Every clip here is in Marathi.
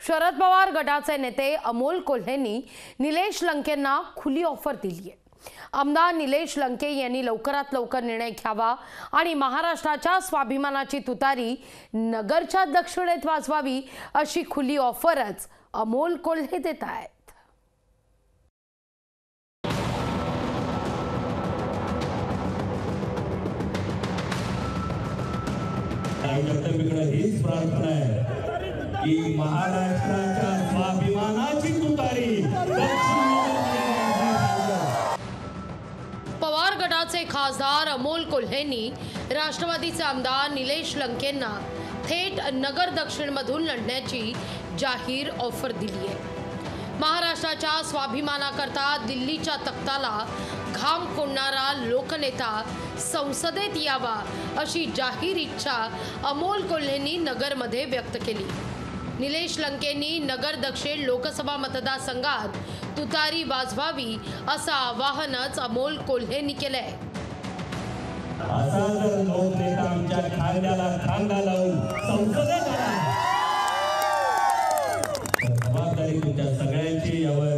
शरद पवार गटाचे नेते अमोल कोल्हेंनी निलेश लंकेंना खुली ऑफर दिली आहे। आमदार निलेश लंके यांनी लवकरात लवकर निर्णय घ्यावा आणि महाराष्ट्राच्या स्वाभिमानाची तुतारी नगरच्या दक्षिणेत वाजवावी अशी खुली ऑफरच अमोल कोल्हे देत आहेत। हीच प्रार्थना आहे की महाराष्ट्राच्या स्वाभिमानाची तुतारी पवार गटाचे खासदार अमोल कोल्हेंनी राष्ट्रवादीचे आमदार निलेश लंकेंना थेट नगर दक्षिण मधून लढण्याची जाहीर ऑफर दिली आहे। महाराष्ट्राच्या स्वाभिमानाकरता दिल्लीच्या तख्ताला घाम कोणणारा लोकनेता संसदेत यावा अशी जाहीर इच्छा अमोल कोल्हेंनी नगरमध्ये व्यक्त केली। निलेश लंकेंनी नगर दक्षिण लोकसभा मतदारसंघात तुतारी वाजवावी असं आवाहनच अमोल कोल्हेंनी केलंय। असा जर लोकनेता आमच्या खांद्याला खांदा लावून संसदेत आला तर जबाबदारी तुमच्या सगळ्यांची यावर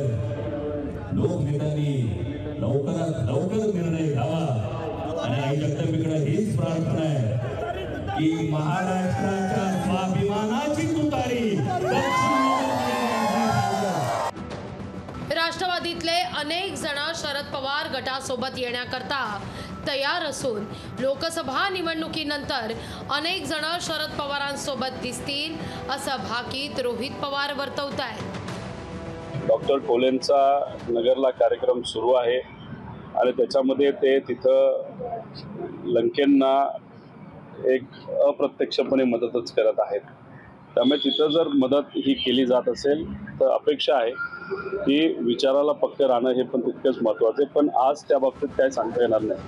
लोकनेत्यांनी लवकरात लवकर निर्णय घ्यावा आणि आई जगदंबेकडे हीच प्रार्थना आहे की महाराष्ट्राच्या स्वाभिमानाची तुतारी राष्ट्रवादीतले अनेक जण शरद पवार गटासोबत येण्याकरता तयार असून लोकसभा निवडणुकीनंतर अनेक जण शरद पवारांसोबत दिसतील असं भाकीत रोहित पवार वर्तवतायत। डॉक्टर कोल्हेंचा नगरला कार्यक्रम सुरू आहे आणि त्याच्यामध्ये ते तिथं लंकेंना एक अप्रत्यक्षपणे मदतच करत आहेत। त्यामुळे तिथं जर मदत ही केली जात असेल तर अपेक्षा आहे की विचाराला पक्क राहणं हे पण तितकंच महत्त्वाचं आहे, पण आज त्या बाबतीत काय सांगता येणार नाही।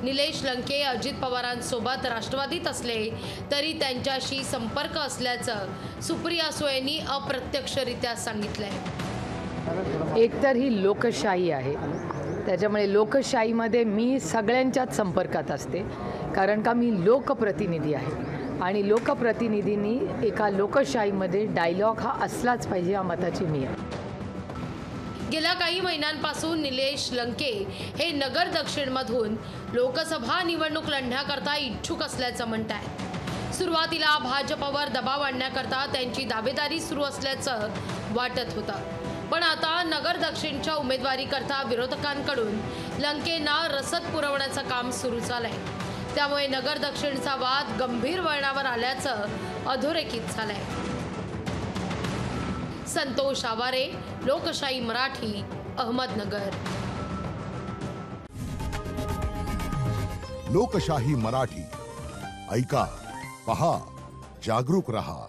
निलेश लंके अजित पवारांसोबत राष्ट्रवादीत असले तरी त्यांच्याशी संपर्क असल्याचं सुप्रिया सुळेंनी अप्रत्यक्षरित्या सांगितलंय। एकतर ही लोकशाही आहे, त्याच्यामुळे लोकशाहीमध्ये मी सगळ्यांच्याच संपर्कात असते, कारण का मी लोकप्रतिनिधी आहे आणि लोकप्रतिनिधींनी एका लोकशाहीमध्ये डायलॉग हा असलाच पाहिजे या मताची मी आहे। गेल्या काही महिन्यांपासून निलेश लंके हे नगर दक्षिणमधून लोकसभा निवडणूक लढण्याकरता इच्छुक असल्याचं म्हणतात। सुरुवातीला भाजपवर दबाव आणण्याकरता त्यांची दावेदारी सुरू असल्याचं वाटत होतं, पण आता नगर दक्षिणच्या उमेदवारीकरता विरोधकांकडून लंकेंना रसद पुरवण्याचं काम सुरू झालंय। त्यामुळे नगर दक्षिणचा वाद गंभीर वळणावर आल्याचं अधोरेखित झालंय। संतोष आवारे, लोकशाही मराठी, अहमदनगर। लोकशाही मराठी ऐका, पहा, जागरूक रहा।